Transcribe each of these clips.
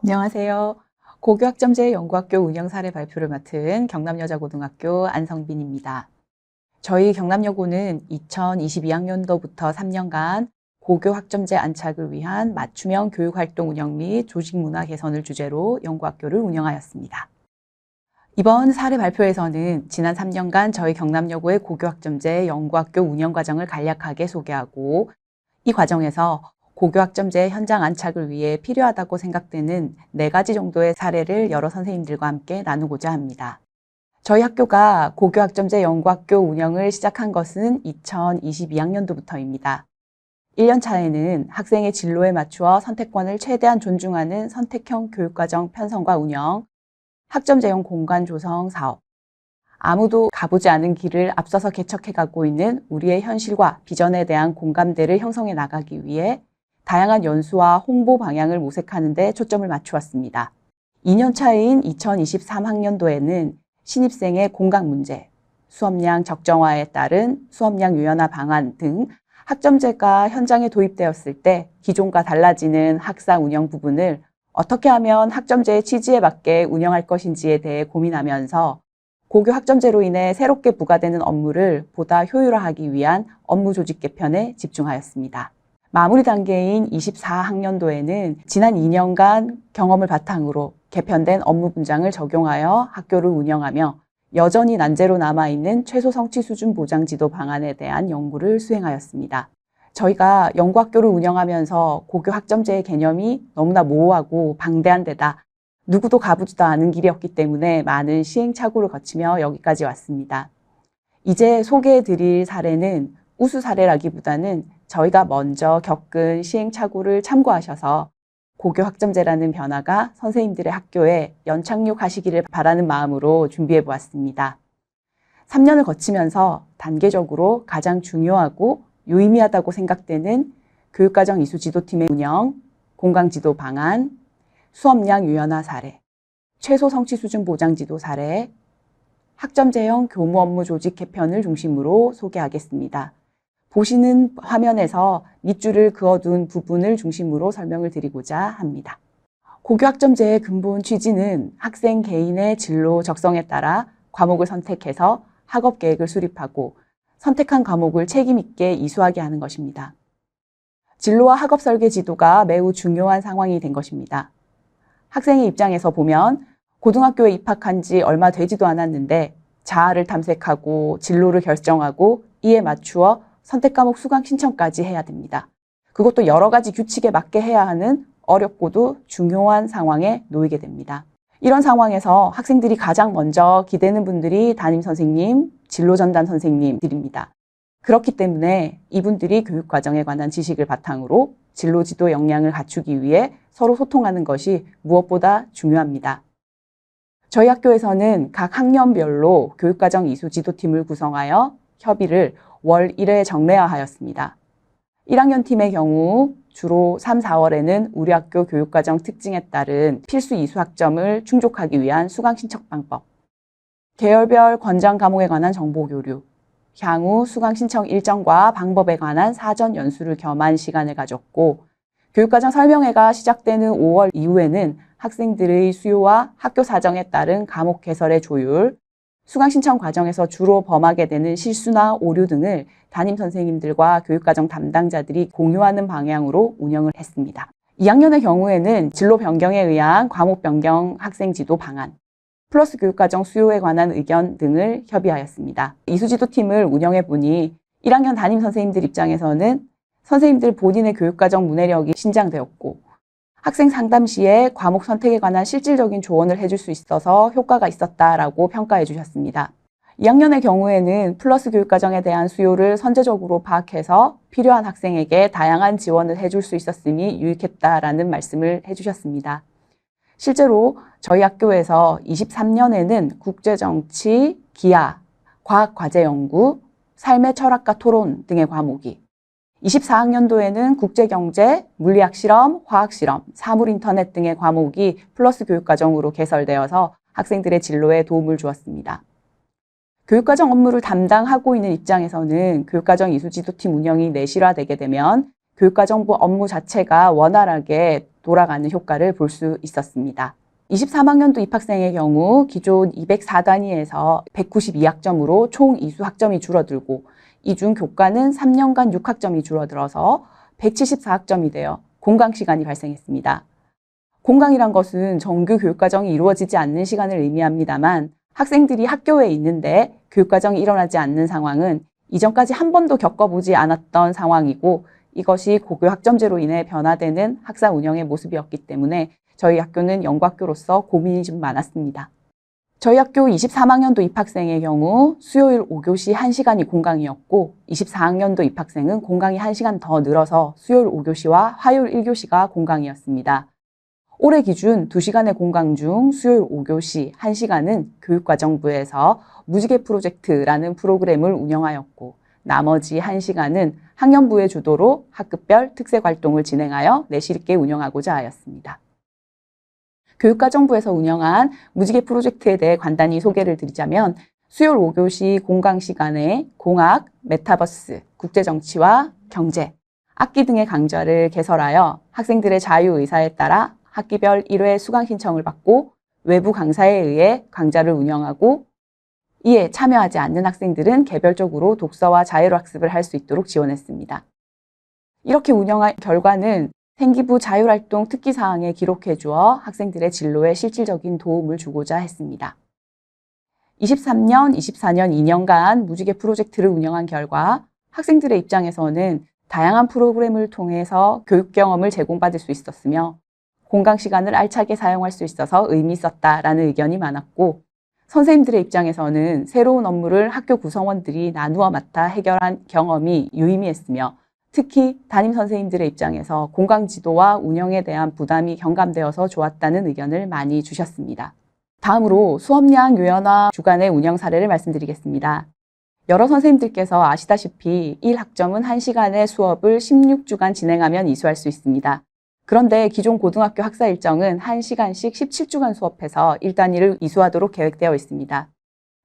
안녕하세요. 고교학점제 연구학교 운영 사례 발표를 맡은 경남여자고등학교 안성빈입니다. 저희 경남여고는 2022학년도부터 3년간 고교학점제 안착을 위한 맞춤형 교육활동 운영 및 조직문화 개선을 주제로 연구학교를 운영하였습니다. 이번 사례 발표에서는 지난 3년간 저희 경남여고의 고교학점제 연구학교 운영 과정을 간략하게 소개하고, 이 과정에서 고교학점제 현장 안착을 위해 필요하다고 생각되는 4가지 정도의 사례를 여러 선생님들과 함께 나누고자 합니다. 저희 학교가 고교학점제 연구학교 운영을 시작한 것은 2022학년도부터입니다. 1년 차에는 학생의 진로에 맞추어 선택권을 최대한 존중하는 선택형 교육과정 편성과 운영, 학점제형 공간 조성 사업, 아무도 가보지 않은 길을 앞서서 개척해가고 있는 우리의 현실과 비전에 대한 공감대를 형성해 나가기 위해 다양한 연수와 홍보 방향을 모색하는 데 초점을 맞추었습니다. 2년 차인 2023학년도에는 신입생의 공강 문제, 수업량 적정화에 따른 수업량 유연화 방안 등 학점제가 현장에 도입되었을 때 기존과 달라지는 학사 운영 부분을 어떻게 하면 학점제의 취지에 맞게 운영할 것인지에 대해 고민하면서 고교 학점제로 인해 새롭게 부과되는 업무를 보다 효율화하기 위한 업무 조직 개편에 집중하였습니다. 마무리 단계인 24학년도에는 지난 2년간 경험을 바탕으로 개편된 업무 분장을 적용하여 학교를 운영하며 여전히 난제로 남아있는 최소 성취 수준 보장 지도 방안에 대한 연구를 수행하였습니다. 저희가 연구학교를 운영하면서 고교 학점제의 개념이 너무나 모호하고 방대한 데다 누구도 가보지도 않은 길이었기 때문에 많은 시행착오를 거치며 여기까지 왔습니다. 이제 소개해드릴 사례는 우수 사례라기보다는 저희가 먼저 겪은 시행착오를 참고하셔서 고교 학점제라는 변화가 선생님들의 학교에 연착륙하시기를 바라는 마음으로 준비해보았습니다. 3년을 거치면서 단계적으로 가장 중요하고 유의미하다고 생각되는 교육과정 이수지도팀의 운영, 공강지도 방안, 수업량 유연화 사례, 최소 성취 수준 보장 지도 사례, 학점제형 교무 업무 조직 개편을 중심으로 소개하겠습니다. 보시는 화면에서 밑줄을 그어둔 부분을 중심으로 설명을 드리고자 합니다. 고교 학점제의 근본 취지는 학생 개인의 진로 적성에 따라 과목을 선택해서 학업 계획을 수립하고 선택한 과목을 책임 있게 이수하게 하는 것입니다. 진로와 학업 설계 지도가 매우 중요한 상황이 된 것입니다. 학생의 입장에서 보면 고등학교에 입학한 지 얼마 되지도 않았는데 자아를 탐색하고 진로를 결정하고 이에 맞추어 선택 과목 수강 신청까지 해야 됩니다. 그것도 여러 가지 규칙에 맞게 해야 하는 어렵고도 중요한 상황에 놓이게 됩니다. 이런 상황에서 학생들이 가장 먼저 기대는 분들이 담임 선생님, 진로 전담 선생님들입니다. 그렇기 때문에 이분들이 교육과정에 관한 지식을 바탕으로 진로 지도 역량을 갖추기 위해 서로 소통하는 것이 무엇보다 중요합니다. 저희 학교에서는 각 학년별로 교육과정 이수 지도팀을 구성하여 협의를 월 1회 정례화하였습니다. 1학년 팀의 경우 주로 3, 4월에는 우리 학교 교육과정 특징에 따른 필수 이수 학점을 충족하기 위한 수강 신청 방법, 계열별 권장 과목에 관한 정보 교류, 향후 수강 신청 일정과 방법에 관한 사전 연수를 겸한 시간을 가졌고, 교육과정 설명회가 시작되는 5월 이후에는 학생들의 수요와 학교 사정에 따른 과목 개설의 조율, 수강 신청 과정에서 주로 범하게 되는 실수나 오류 등을 담임 선생님들과 교육과정 담당자들이 공유하는 방향으로 운영을 했습니다. 2학년의 경우에는 진로 변경에 의한 과목 변경 학생 지도 방안, 플러스 교육과정 수요에 관한 의견 등을 협의하였습니다. 이수지도팀을 운영해 보니 1학년 담임 선생님들 입장에서는 선생님들 본인의 교육과정 문해력이 신장되었고 학생 상담 시에 과목 선택에 관한 실질적인 조언을 해줄 수 있어서 효과가 있었다라고 평가해 주셨습니다. 2학년의 경우에는 플러스 교육과정에 대한 수요를 선제적으로 파악해서 필요한 학생에게 다양한 지원을 해줄 수 있었음이 유익했다라는 말씀을 해주셨습니다. 실제로 저희 학교에서 23년에는 국제정치, 기하, 과학과제연구, 삶의 철학과 토론 등의 과목이, 24학년도에는 국제경제, 물리학 실험, 화학 실험, 사물 인터넷 등의 과목이 플러스 교육과정으로 개설되어서 학생들의 진로에 도움을 주었습니다. 교육과정 업무를 담당하고 있는 입장에서는 교육과정 이수지도팀 운영이 내실화되게 되면 교육과정부 업무 자체가 원활하게 돌아가는 효과를 볼 수 있었습니다. 23학년도 입학생의 경우 기존 204단위에서 192학점으로 총 이수 학점이 줄어들고 이 중 교과는 3년간 6학점이 줄어들어서 174학점이 되어 공강 시간이 발생했습니다. 공강이란 것은 정규 교육과정이 이루어지지 않는 시간을 의미합니다만 학생들이 학교에 있는데 교육과정이 일어나지 않는 상황은 이전까지 한 번도 겪어보지 않았던 상황이고 이것이 고교 학점제로 인해 변화되는 학사 운영의 모습이었기 때문에 저희 학교는 연구학교로서 고민이 좀 많았습니다. 저희 학교 23학년도 입학생의 경우 수요일 5교시 1시간이 공강이었고 24학년도 입학생은 공강이 1시간 더 늘어서 수요일 5교시와 화요일 1교시가 공강이었습니다. 올해 기준 2시간의 공강 중 수요일 5교시 1시간은 교육과정부에서 무지개 프로젝트라는 프로그램을 운영하였고 나머지 1시간은 학년부의 주도로 학급별 특색 활동을 진행하여 내실 있게 운영하고자 하였습니다. 교육과정부에서 운영한 무지개 프로젝트에 대해 간단히 소개를 드리자면 수요일 5교시 공강 시간에 공학, 메타버스, 국제정치와 경제, 악기 등의 강좌를 개설하여 학생들의 자유의사에 따라 학기별 1회 수강 신청을 받고 외부 강사에 의해 강좌를 운영하고 이에 참여하지 않는 학생들은 개별적으로 독서와 자율학습을 할 수 있도록 지원했습니다. 이렇게 운영한 결과는 생기부 자율활동 특기사항에 기록해 주어 학생들의 진로에 실질적인 도움을 주고자 했습니다. 23년, 24년 2년간 무지개 프로젝트를 운영한 결과 학생들의 입장에서는 다양한 프로그램을 통해서 교육 경험을 제공받을 수 있었으며 공강 시간을 알차게 사용할 수 있어서 의미 있었다라는 의견이 많았고 선생님들의 입장에서는 새로운 업무를 학교 구성원들이 나누어 맡아 해결한 경험이 유의미했으며 특히 담임 선생님들의 입장에서 공강 지도와 운영에 대한 부담이 경감되어서 좋았다는 의견을 많이 주셨습니다. 다음으로 수업량 요연화 주간의 운영 사례를 말씀드리겠습니다. 여러 선생님들께서 아시다시피 1학점은 1시간의 수업을 16주간 진행하면 이수할 수 있습니다. 그런데 기존 고등학교 학사 일정은 1시간씩 17주간 수업해서 1단위를 이수하도록 계획되어 있습니다.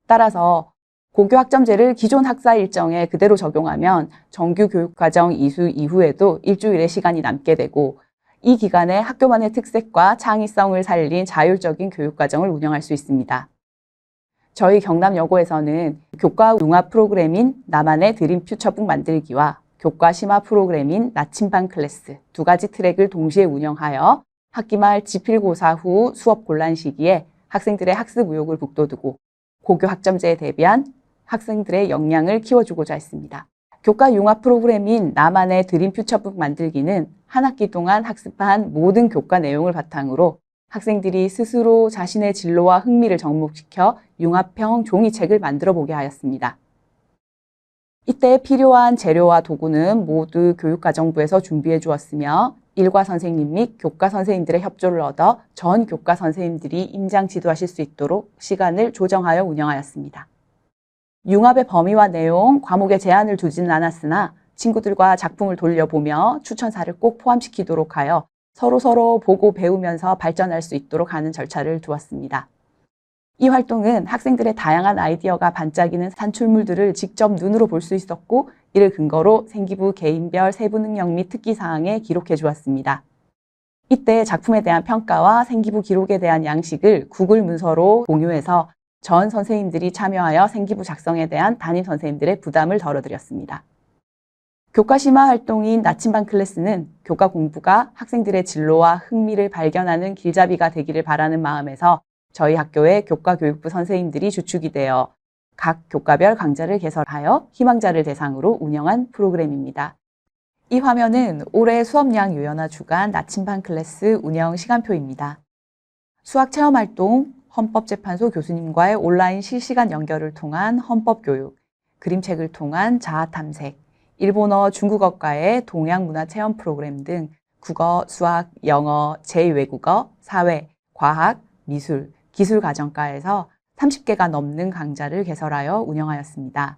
따라서 고교 학점제를 기존 학사 일정에 그대로 적용하면 정규 교육과정 이수 이후에도 일주일의 시간이 남게 되고 이 기간에 학교만의 특색과 창의성을 살린 자율적인 교육과정을 운영할 수 있습니다. 저희 경남여고에서는 교과 융합 프로그램인 나만의 드림 퓨처북 만들기와 교과 심화 프로그램인 나침반 클래스 두 가지 트랙을 동시에 운영하여 학기 말 지필고사 후 수업 곤란 시기에 학생들의 학습 의욕을 북돋우고 고교 학점제에 대비한 학생들의 역량을 키워주고자 했습니다. 교과 융합 프로그램인 나만의 드림 퓨처북 만들기는 한 학기 동안 학습한 모든 교과 내용을 바탕으로 학생들이 스스로 자신의 진로와 흥미를 접목시켜 융합형 종이책을 만들어 보게 하였습니다. 이때 필요한 재료와 도구는 모두 교육과정부에서 준비해 주었으며 일과 선생님 및 교과 선생님들의 협조를 얻어 전 교과 선생님들이 임장 지도하실 수 있도록 시간을 조정하여 운영하였습니다. 융합의 범위와 내용, 과목에 제한을 두지는 않았으나 친구들과 작품을 돌려보며 추천사를 꼭 포함시키도록 하여 서로 보고 배우면서 발전할 수 있도록 하는 절차를 두었습니다. 이 활동은 학생들의 다양한 아이디어가 반짝이는 산출물들을 직접 눈으로 볼 수 있었고 이를 근거로 생기부 개인별 세부 능력 및 특기사항에 기록해 주었습니다. 이때 작품에 대한 평가와 생기부 기록에 대한 양식을 구글 문서로 공유해서 전 선생님들이 참여하여 생기부 작성에 대한 담임 선생님들의 부담을 덜어드렸습니다. 교과 심화 활동인 나침반 클래스는 교과 공부가 학생들의 진로와 흥미를 발견하는 길잡이가 되기를 바라는 마음에서 저희 학교의 교과교육부 선생님들이 주축이 되어 각 교과별 강좌를 개설하여 희망자를 대상으로 운영한 프로그램입니다. 이 화면은 올해 수업량 요연화 주간 나침반 클래스 운영 시간표입니다. 수학체험활동, 헌법재판소 교수님과의 온라인 실시간 연결을 통한 헌법교육, 그림책을 통한 자아탐색, 일본어, 중국어과의 동양문화체험 프로그램 등 국어, 수학, 영어, 제2외국어, 사회, 과학, 미술, 기술가정과에서 30개가 넘는 강좌를 개설하여 운영하였습니다.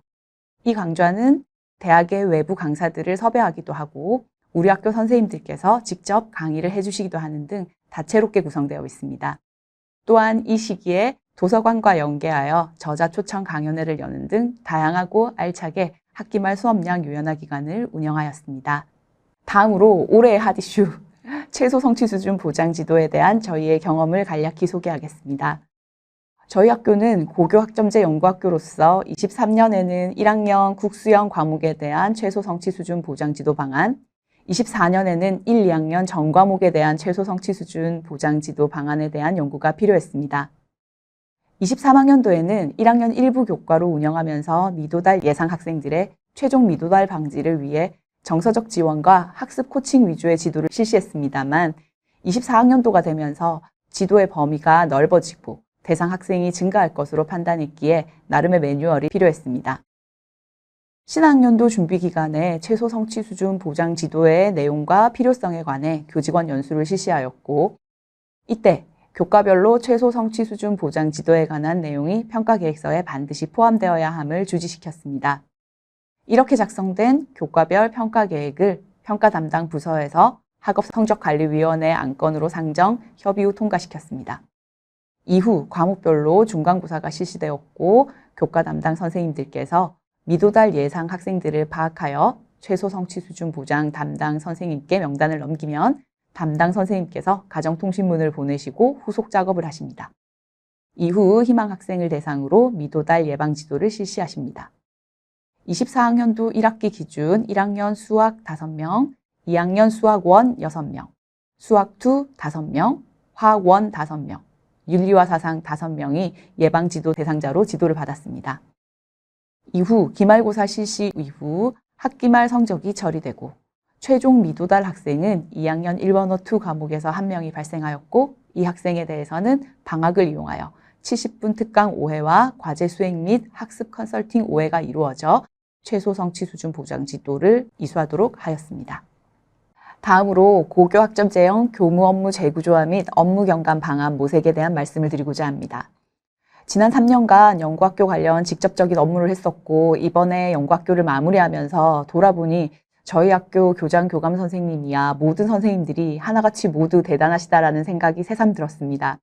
이 강좌는 대학의 외부 강사들을 섭외하기도 하고 우리 학교 선생님들께서 직접 강의를 해주시기도 하는 등 다채롭게 구성되어 있습니다. 또한 이 시기에 도서관과 연계하여 저자 초청 강연회를 여는 등 다양하고 알차게 학기 말 수업량 요연화 기간을 운영하였습니다. 다음으로 올해의 핫 이슈 최소 성취 수준 보장 지도에 대한 저희의 경험을 간략히 소개하겠습니다. 저희 학교는 고교 학점제 연구학교로서 23년에는 1학년 국수형 과목에 대한 최소 성취 수준 보장 지도 방안, 24년에는 1, 2학년 전 과목에 대한 최소 성취 수준 보장 지도 방안에 대한 연구가 필요했습니다. 23학년도에는 1학년 일부 교과로 운영하면서 미도달 예상 학생들의 최종 미도달 방지를 위해 정서적 지원과 학습 코칭 위주의 지도를 실시했습니다만 24학년도가 되면서 지도의 범위가 넓어지고 대상 학생이 증가할 것으로 판단했기에 나름의 매뉴얼이 필요했습니다. 신학년도 준비 기간에 최소 성취 수준 보장 지도의 내용과 필요성에 관해 교직원 연수를 실시하였고 이때 교과별로 최소 성취 수준 보장 지도에 관한 내용이 평가 계획서에 반드시 포함되어야 함을 주지시켰습니다. 이렇게 작성된 교과별 평가 계획을 평가 담당 부서에서 학업성적관리위원회 안건으로 상정, 협의 후 통과시켰습니다. 이후 과목별로 중간고사가 실시되었고 교과 담당 선생님들께서 미도달 예상 학생들을 파악하여 최소 성취 수준 보장 담당 선생님께 명단을 넘기면 담당 선생님께서 가정통신문을 보내시고 후속 작업을 하십니다. 이후 희망 학생을 대상으로 미도달 예방 지도를 실시하십니다. 24학년도 1학기 기준 1학년 수학 5명, 2학년 수학 1 6명, 수학 2 5명, 화학 1 5명, 윤리와 사상 5명이 예방지도 대상자로 지도를 받았습니다. 이후 기말고사 실시 이후 학기말 성적이 처리되고 최종 미도달 학생은 2학년 1번어 2 과목에서 1명이 발생하였고 이 학생에 대해서는 방학을 이용하여 70분 특강 5회와 과제 수행 및 학습 컨설팅 5회가 이루어져 최소 성취 수준 보장 지도를 이수하도록 하였습니다. 다음으로 고교 학점제형 교무 업무 재구조화 및 업무 경감 방안 모색에 대한 말씀을 드리고자 합니다. 지난 3년간 연구학교 관련 직접적인 업무를 했었고 이번에 연구학교를 마무리하면서 돌아보니 저희 학교 교장 교감 선생님이야 모든 선생님들이 하나같이 모두 대단하시다라는 생각이 새삼 들었습니다.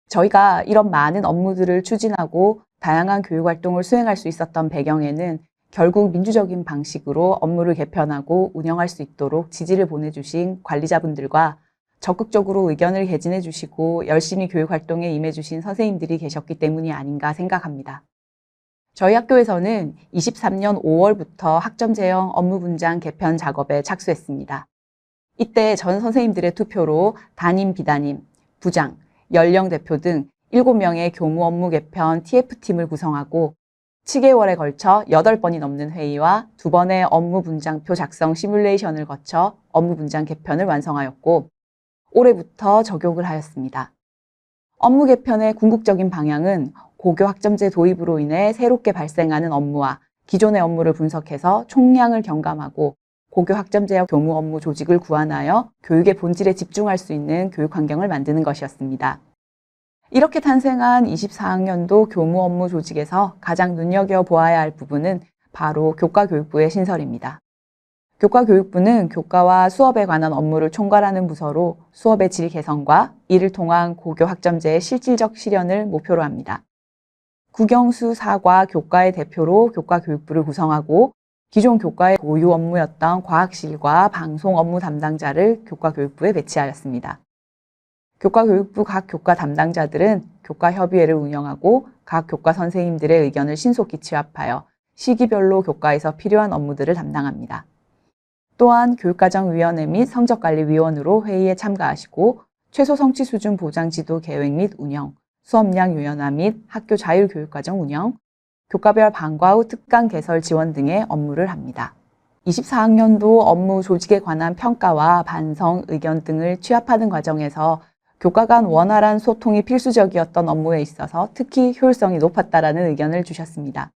저희가 이런 많은 업무들을 추진하고 다양한 교육활동을 수행할 수 있었던 배경에는 결국 민주적인 방식으로 업무를 개편하고 운영할 수 있도록 지지를 보내주신 관리자분들과 적극적으로 의견을 개진해 주시고 열심히 교육활동에 임해 주신 선생님들이 계셨기 때문이 아닌가 생각합니다. 저희 학교에서는 23년 5월부터 학점제형 업무분장 개편 작업에 착수했습니다. 이때 전 선생님들의 투표로 담임, 비담임, 부장, 연령 대표 등 7명의 교무 업무 개편 TF팀을 구성하고 7개월에 걸쳐 8번이 넘는 회의와 2번의 업무 분장표 작성 시뮬레이션을 거쳐 업무 분장 개편을 완성하였고 올해부터 적용을 하였습니다. 업무 개편의 궁극적인 방향은 고교 학점제 도입으로 인해 새롭게 발생하는 업무와 기존의 업무를 분석해서 총량을 경감하고 고교 학점제형 교무 업무 조직을 구안하여 교육의 본질에 집중할 수 있는 교육 환경을 만드는 것이었습니다. 이렇게 탄생한 24학년도 교무 업무 조직에서 가장 눈여겨보아야 할 부분은 바로 교과교육부의 신설입니다. 교과교육부는 교과와 수업에 관한 업무를 총괄하는 부서로 수업의 질 개선과 이를 통한 고교 학점제의 실질적 실현을 목표로 합니다. 국영수 4과 교과의 대표로 교과교육부를 구성하고 기존 교과의 고유 업무였던 과학실과 방송 업무 담당자를 교과교육부에 배치하였습니다. 교과교육부 각 교과 담당자들은 교과협의회를 운영하고 각 교과 선생님들의 의견을 신속히 취합하여 시기별로 교과에서 필요한 업무들을 담당합니다. 또한 교육과정위원회 및 성적관리위원으로 회의에 참가하시고 최소 성취 수준 보장 지도 계획 및 운영, 수업량 유연화 및 학교 자율교육과정 운영, 교과별 방과 후 특강 개설 지원 등의 업무를 합니다. 24학년도 업무 조직에 관한 평가와 반성, 의견 등을 취합하는 과정에서 교과 간 원활한 소통이 필수적이었던 업무에 있어서 특히 효율성이 높았다라는 의견을 주셨습니다.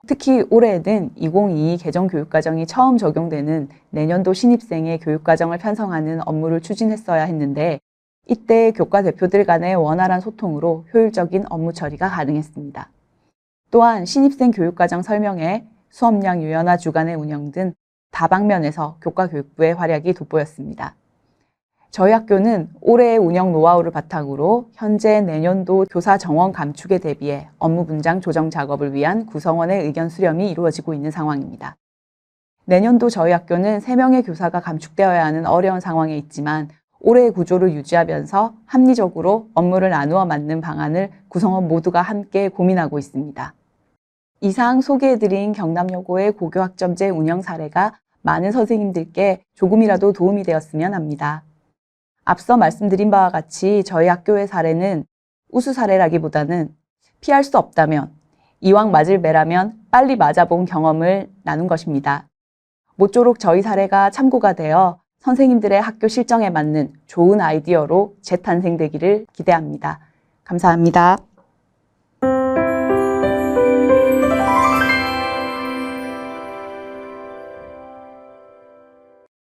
특히 올해에는 2022 개정 교육과정이 처음 적용되는 내년도 신입생의 교육과정을 편성하는 업무를 추진했어야 했는데 이때 교과 대표들 간의 원활한 소통으로 효율적인 업무 처리가 가능했습니다. 또한 신입생 교육과정 설명회, 수업량 유연화 주간의 운영 등 다방면에서 교과교육부의 활약이 돋보였습니다. 저희 학교는 올해의 운영 노하우를 바탕으로 현재 내년도 교사 정원 감축에 대비해 업무 분장 조정 작업을 위한 구성원의 의견 수렴이 이루어지고 있는 상황입니다. 내년도 저희 학교는 3명의 교사가 감축되어야 하는 어려운 상황에 있지만 올해의 구조를 유지하면서 합리적으로 업무를 나누어 맡는 방안을 구성원 모두가 함께 고민하고 있습니다. 이상 소개해드린 경남여고의 고교학점제 운영 사례가 많은 선생님들께 조금이라도 도움이 되었으면 합니다. 앞서 말씀드린 바와 같이 저희 학교의 사례는 우수 사례라기보다는 피할 수 없다면, 이왕 맞을 매라면 빨리 맞아본 경험을 나눈 것입니다. 모쪼록 저희 사례가 참고가 되어 선생님들의 학교 실정에 맞는 좋은 아이디어로 재탄생되기를 기대합니다. 감사합니다.